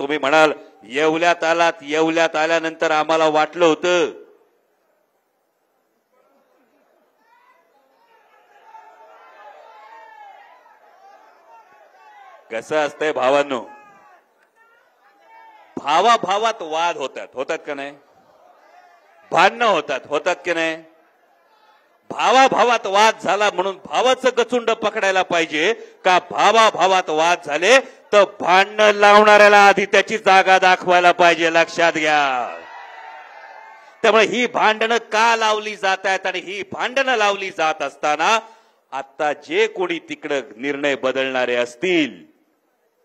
तुम्ही म्हणाल येवल्यात आलात, येवल्यात आल्यानंतर आम्हाला वाटलं होतं कसं असतंय भावांनो, भावाभावात वाद होतात का नाही, भांडणं होतात की नाही, भावाभावात वाद झाला म्हणून भावाचं गचुंड पकडायला पाहिजे का, भावाभावात वाद झाले तर भांडणं लावणाऱ्याला आधी त्याची जागा दाखवायला पाहिजे, लक्षात घ्या. त्यामुळे ही भांडणं का लावली जात आहेत आणि ही भांडणं लावली जात असताना आता जे कोणी तिकडे निर्णय बदलणारे असतील,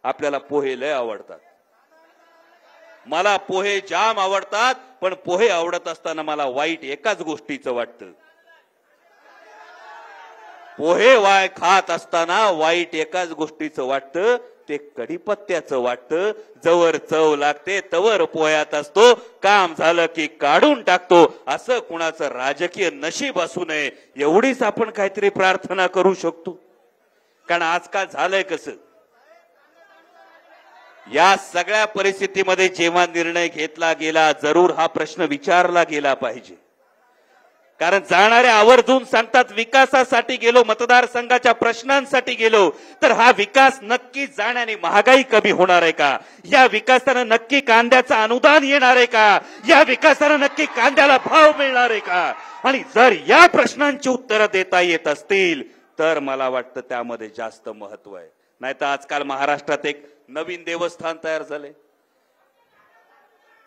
आपल्याला पोहे लय आवडतात, मला पोहे जाम आवडतात, पण पोहे आवडत असताना मला वाईट एकाच गोष्टीचं वाटतं, पोहे खात असताना वाईट एकाच गोष्टीचं वाटतं, ते कढीपत्त्याचं वाटतं. जवळ चव लागते तवर पोह्यात असतो, काम झालं की काढून टाकतो. असं कुणाचं राजकीय नशीब असू नये एवढीच आपण काहीतरी प्रार्थना करू शकतो. कारण आजकाल झालंय कसं, या सगळ्या परिस्थितीमध्ये जेव्हा निर्णय घेतला गेला, जरूर हा प्रश्न विचारला गेला पाहिजे. कारण जाणारे आवर्जून सांगतात विकासासाठी गेलो, मतदारसंघाच्या प्रश्नांसाठी गेलो, तर हा विकास नक्की जाण्याने महागाई कमी होणार आहे का, या विकासानं नक्की कांद्याचं अनुदान येणार आहे का, या विकासानं नक्की कांद्याला भाव मिळणार आहे का. आणि जर या प्रश्नांची उत्तरं देता येत असतील तर मला वाटतं त्यामध्ये जास्त महत्व आहे. नाहीतर आजकाल महाराष्ट्रात एक नवीन देवस्थान तयार झाले,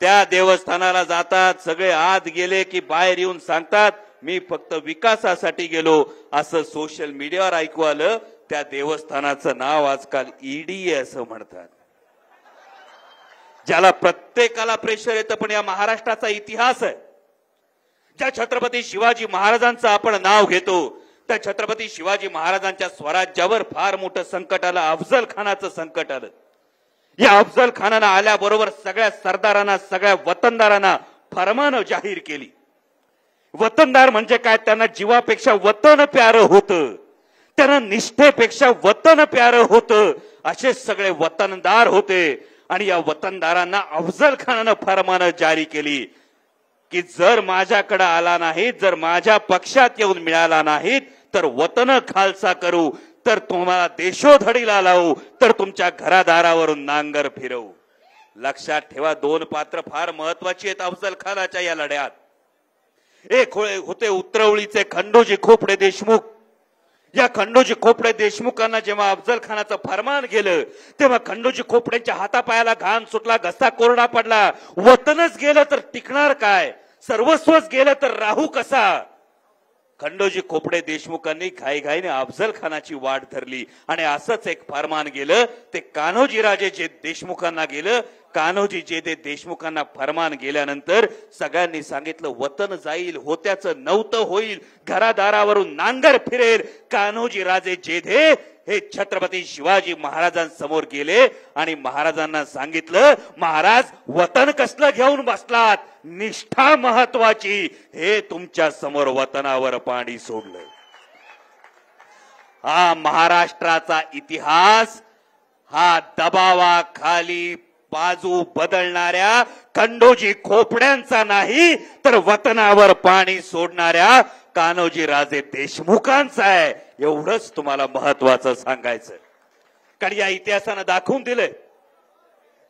त्या देवस्थानाला जातात, सगळे आत गेले की बाहेर येऊन सांगतात मी फक्त विकासासाठी गेलो. असं सोशल मीडियावर ऐकू आलं. त्या देवस्थानाचं नाव आजकाल ईडी असं म्हणतात, ज्याला प्रत्येकाला प्रेशर येतं. पण या महाराष्ट्राचा इतिहास आहे, ज्या छत्रपती शिवाजी महाराजांचं आपण नाव घेतो, त्या छत्रपती शिवाजी महाराजांच्या स्वराज्यावर फार मोठं संकट आलं, अफजल खानाचं संकट आलं. या अफजल खानानं आल्याबरोबर सगळ्या सरदारांना, सगळ्या वतनदारांना फरमानं जाहीर केली. वतनदार म्हणजे काय, त्यांना जीवापेक्षा वतन प्यारं होतं, त्यांना निष्ठेपेक्षा वतन प्यारं होतं, असे सगळे वतनदार होते. आणि या वतनदारांना अफजल खानानं फरमानं जारी केली की जर माझ्याकडे आला नाही, जर माझ्या पक्षात येऊन मिळाला नाहीत तर वतन खालसा करू, तर तुम्हाला देशोधडीला लावू, तर तुमच्या घरादारावरून नांगर फिरवू. लक्षात ठेवा, दोन पात्र फार महत्वाची आहेत अफजल खानाच्या या लढ्यात. एक होते उतरवळीचे खंडोजी खोपडे देशमुख. या खंडोजी खोपडे देशमुखांना जेव्हा अफजल खानाचं फरमान गेलं तेव्हा खंडोजी खोपड्यांच्या हातापायाला घाम सुटला, घसा कोरडा पडला. वतनच गेलं तर टिकणार काय, सर्वस्वच गेलं तर राहू कसा. खंडोजी खोपडे देशमुखांनी घाईघाईने अफजल खानाची वाट धरली आणि असंच एक फरमान गेलं, ते कान्होजी राजे जे देशमुखांना गेलं. कान्होजी जे देशमुखांना फरमान गेल्यानंतर सगळ्यांनी सांगितलं वतन जाईल, होत्याचं नव्हतं होईल, घरादारावरून नांगर फिरेल. कान्होजी राजे जेधे हे छत्रपती शिवाजी महाराजांसमोर गेले आणि महाराजांना सांगितलं, महाराज वतन कसलं घेऊन बसलात, निष्ठा महत्वाची, हे तुमच्या समोर वतनावर पाणी सोडलं. हा महाराष्ट्राचा इतिहास हा दबावाखाली बाजू बदलणाऱ्या खंडोजी खोपड्यांचा नाही, तर वतनावर पाणी सोडणाऱ्या कान्होजी राजे देशमुखांचा आहे. एवढंच तुम्हाला महत्वाचं सांगायचं. कारण या इतिहासानं दाखवून दिलंय,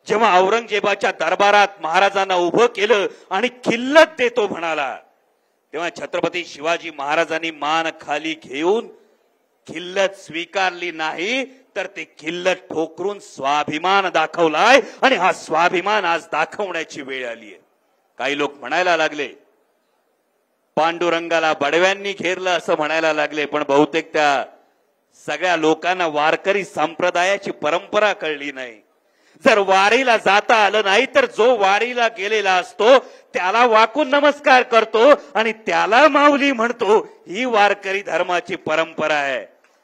जेव्हा औरंगजेबाच्या दरबारात महाराजांना उभं केलं आणि खिल्लत देतो म्हणाला, तेव्हा छत्रपती शिवाजी महाराजांनी मान खाली घेऊन खिल्लत स्वीकारली नाही, तर ते खिल्लत ठोकरून स्वाभिमान दाखवलाय. आणि हा स्वाभिमान आज दाखवण्याची वेळ आली आहे. काही लोक म्हणायला लागले पांडुरंगाला बडव्यांनी घेरलं असं म्हणायला लागले, पण बहुतेक त्या सगळ्या लोकांना वारकरी संप्रदायाची परंपरा कळली नाही. जर वारीला जाता आलं नाही तर जो वारीला गेलेला असतो त्याला वाकून नमस्कार करतो आणि त्याला माऊली म्हणतो, ही वारकरी धर्माची परंपरा आहे.